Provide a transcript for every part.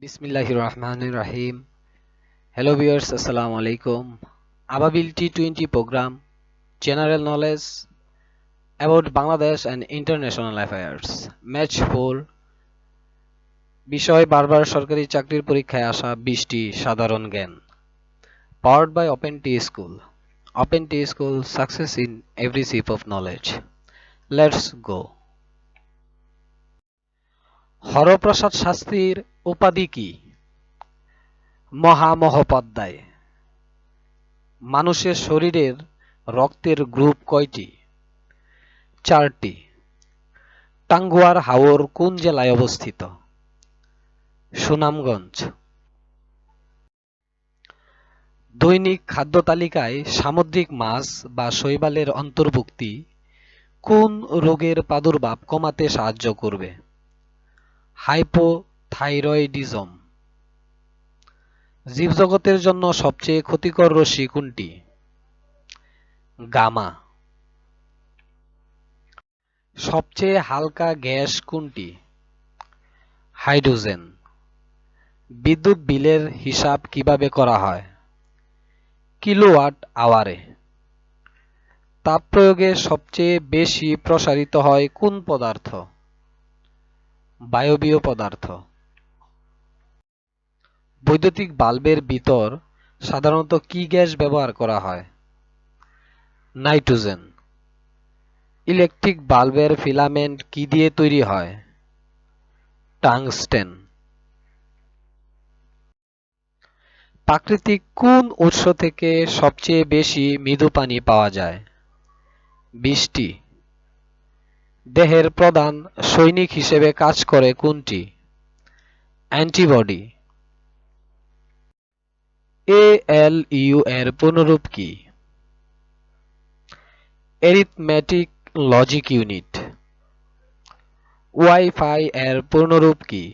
Bismillahirrahmanirrahim. Hello viewers, Assalamu alaikum. Ababil T20 program, general knowledge about Bangladesh and international affairs. Match 4, বিষয় বারবার সরকারি চাকরির পরীক্ষায় আসা 20টি সাধারণ জ্ঞান। Powered by Open T School. Open T School, success in every sip of knowledge. Let's go. Haraprasad শাস্ত্রীর উপাধি কি? মহামহোপাধ্যায়। মানুষের শরীরের রক্তের গ্রুপ কয়টি? 4টি। টাঙ্গুয়ার হাওর কোন জেলায় অবস্থিত? সুনামগঞ্জ। দৈনিক খাদ্য তালিকায় সামুদ্রিক মাছ বা শৈবালের অন্তর্ভুক্তি কোন রোগের প্রাদুর্ভাব কমাতে সাহায্য করবে? হাইপোথাইরয়েডিজম। জীবজগতের জন্য সবচেয়ে ক্ষতিকর রশ্মি কোনটি? গামা। সবচেয়ে হালকা গ্যাস কোনটি? হাইড্রোজেন। বিদ্যুৎ বিলের হিসাব কিভাবে করা হয়? কিলোওয়াট আওয়ারে। তাপ প্রয়োগে সবচেয়ে বেশি প্রসারিত হয় কোন পদার্থ? বায়বীয় পদার্থ। বৈদ্যুতিক বাল্বের ভিতর সাধারণত কি গ্যাস ব্যবহার করা হয়? নাইট্রোজেন। ইলেকট্রিক বাল্বের ফিলামেন্ট কি দিয়ে তৈরি হয়? টাংস্টেন। প্রাকৃতিক কোন উৎস থেকে সবচেয়ে বেশি মৃদু পানি পাওয়া যায়? বৃষ্টি। দেহের প্রধান সৈনিক হিসেবে কাজ করে কোনটি? অ্যান্টিবডি। এএলইউ এর পূর্ণরূপ কি? Arithmetic logic unit. ওয়াইফাই এর পূর্ণরূপ কি?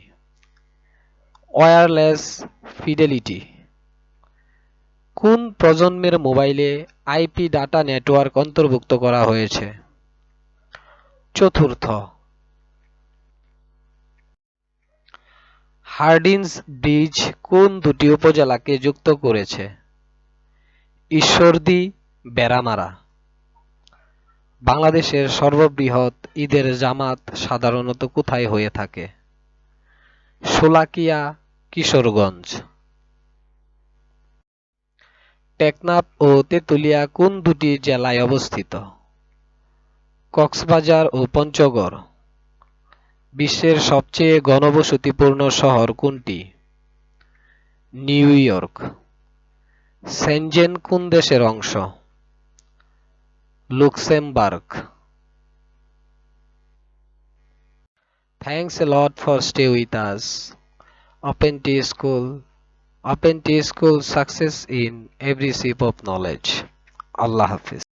Wireless fidelity. কোন প্রজন্মের মোবাইলে আইপি ডাটা নেটওয়ার্ক অন্তর্ভুক্ত করা হয়েছে? চতুর্থ। হার্ডিঞ্জ ব্রিজ কোন দুটি উপজেলাকে যুক্ত করেছে? ঈশ্বরদী, বেড়ামারা। বাংলাদেশের সর্ববৃহৎ ঈদের জামাত সাধারণত কোথায় হয়ে থাকে? শোলাকিয়া, কিশোরগঞ্জ। টেকনাফ ও তেঁতুলিয়া কোন দুটি জেলায় অবস্থিত? কক্সবাজার ও পঞ্চগড়। বিশ্বের সবচেয়ে ঘনবসতিপূর্ণ শহর কোনটি? New York. সেনজেন কোন দেশের অংশ? Luxembourg. Thanks a lot for stay with us. Open T School. Open T School, success in every sip of knowledge. Allah Hafiz.